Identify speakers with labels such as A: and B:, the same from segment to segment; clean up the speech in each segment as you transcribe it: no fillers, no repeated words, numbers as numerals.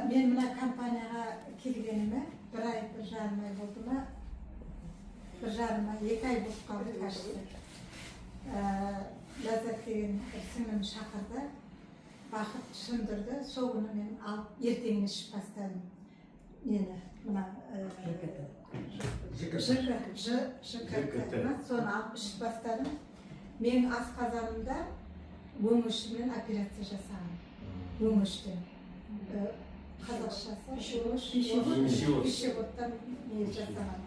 A: Men mына компанияға келгеніме 1 ай, 1,5 ай болды ма? 1,5 ай, 2 ай болып қалды кажется. Ләззат деген сіңлім шақырды, бақыт түсіндірді. Сол күні мен алып ертеңіне ішіп бастадым. Мені мына ЖКТ соны алып ішіп бастадым. Менің асқазанымда өңештен операция жасаған. Өңештен. Қазақшасы пищеводтан жасаған.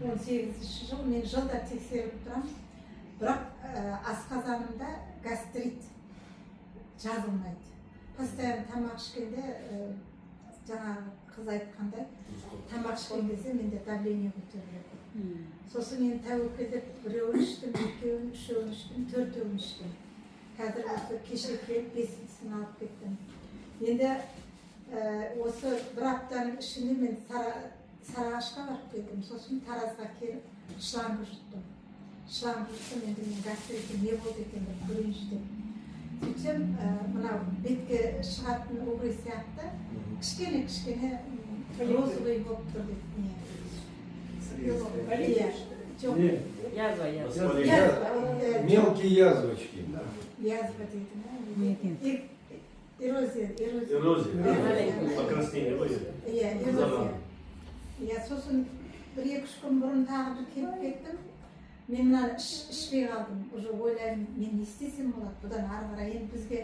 A: 18 жыл мен жылда тексеріп тұрам. Бірақ асқазанымда гастрит жазылмайды. Постоянно тамақ ішкенде, жаңағы қыз айтқандай, тамақ ішкен кезде менде давление көтеріледі. Сосын мен тәуекелдеп 1-еуін іштім, 2-еуін, 3-еуін іштім, 4-еуін іштім. Қазір осы кеше келіп 5-сін алып кеттім. Енді осы 1 аптаның ішінде мен Сарыағашқа барып келдім. Сосын Таразға келіп шлангы жұттым. Шлангы жұттым, енді мен гастритім не болды екен деп көрейінші деп. Сөйтсем, мынау бетке шығатын угры сияқты кішкене розовый болып тұр деп.
B: Язва.
C: Мелкие язвочки.
A: Язва дейді. Эрозия.
B: Покраснение будет.
A: Эрозия. Сосын 1-2 күн бұрын тағы бір келіп кеттім. Мен мынаны ішпей қалдым. Уже ойлаймын, мен не істесем болады, бұдан ары қарай. Енді бізге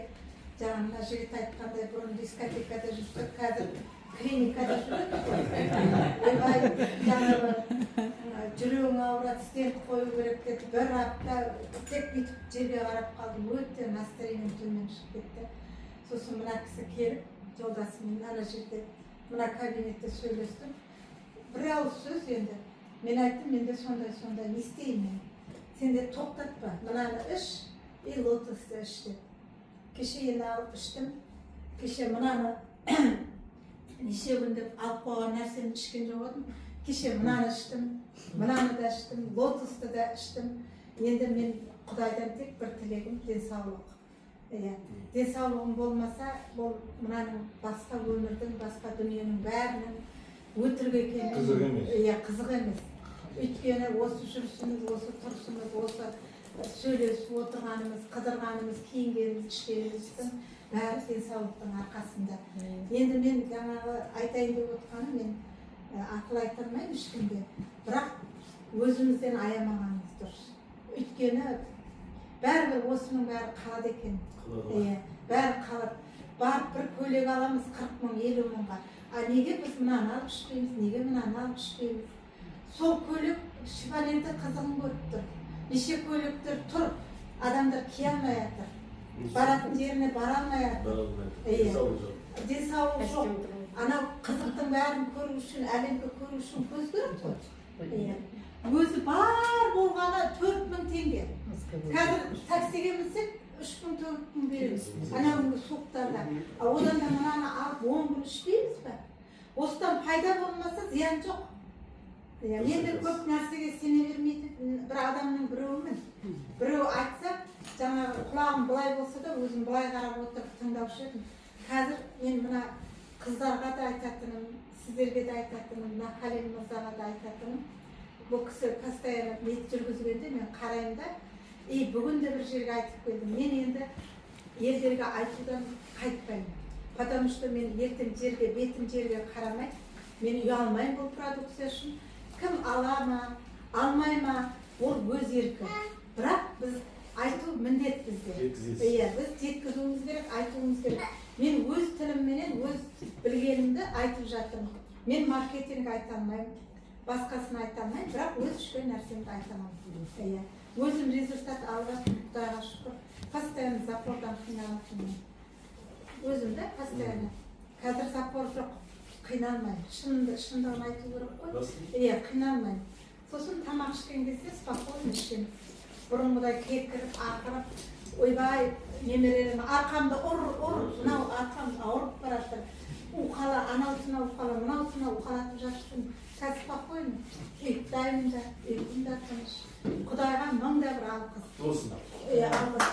A: жаңа жігіт айтқандай бұрын дискотекада жүрдік, қазір клиникада жүрдік. Ойбай, жаңағы жүрегің ауырады, стенд қою керек деп 1 апта тек бүйтіп жерге қарап қалдым. Өте настроением төмен шығып кетті. Сосын мына кісі келіп, жолдасымен ана жерде мына кабинетте сөйлестім. 1 ауыз сөз енді. Мен айттым, менде сондай не істеймін. Сен де тоқтатпа, мынаны іш, лотосты іш деп. Кеше енді алып іштім. Кеше мынаны неше күн деп алып қойған нәрсені ішкен жоқ едім. Кеше мынаны іштім, мынаны да іштім, лотосты да іштім. Енді мен Құдайдан тек бір тілегім денсаулық. Денсаулығым болмаса, бұл мынаның басқа өмірдің, басқа дүниенің бәрінің өтірік екенін.
C: Қызық емес.
A: Қызық емес. Өйткені осы жүрісіміз, осы тұрысымыз, осы сөйлесіп отырғанымыз, қыдырғанымыз, киінгеніміз, ішкеніміздің бәрі денсаулықтың арқасында. Енді мен жаңағы айтайын деп отырғаным, мен ақыл айта алмаймын ешкімге. Бірақ өзімізден аямағанымыз дұрыс. Өйткені бәрібір осының бәрі қалады екен. Бәрі қалады. Барып бір көйлек аламыз 40 мың, 50 мыңға. Неге біз мынаны алып ішпейміз, неге мынаны алып ішпейміз? Сол көйлек шифонерді қызығын көріп тұр. Неше көйлектер тұр, адамдар кие алмай жатыр. Баратын жеріне бара алмай жатыр. Денсаулық жоқ. Анау қызықтың бәрін көру үшін, әлемді көру үшін көз керек қой. Өзі бар болғаны 4.000 теңге. Қазір таксиге мінсек 3.000, 4.000 береміз. Анау суықтарда. Одан да мынаны алып 10 күн ішпейміз бе? Осыдан пайда болмаса зиян жоқ. Мен де көп нәрсеге сене бермейді. Бір адамның біреуімін. Біреу айтса, жаңағы құлағым былай болса да, өзім былай қарап отырып тыңдаушы едім. Қазір мен мына қыздарға да айтатыным, сіздерге де айтатыным, мына Қален мырзаға да айтатыным. Бұл кісі постоянно бет жүргізгенде мен қараймын да, бүгін де бір жерге айтып келдім. Мен енді елдерге айтудан қайтпаймын. Потому что мен ертең бетім жерге қарамай, мен ұялмаймын бұл продукция үшін. Кім ала ма, алмай ма, ол өз еркі. Бірақ біз айту міндет бізде. Біз жеткізуіміз керек, айтуымыз керек. Мен өз тілімменен, өз білгенімді айтып жатырмын. Мен маркетинг айта алмаймын, басқасын айта алмаймын, бірақ өз ішкен нәрсемді айта алмаймын. Өзім результат алып, Құдайға шүкір, постоянно запордан қиналатынмын. Өзімді постоянно. Қазір запор жоқ. Қиналмаймын. Шындығын айту керек қой. Қиналмаймын. Сосын тамақ ішкен кезде спокойно ішемін. Бұрынғыдай кекіріп, ақырып, ойбай, немерелерім арқамды мынау арқам ауырып бара жатыр. Уқала, анаусына уқала, мынаусына уқалатып жатырсың. Қазір спокойно. Ұйықтаймын да, ұйқым да тыныш. Құдайға мың да бір алғыс.
B: Тосын.
A: Алғыс.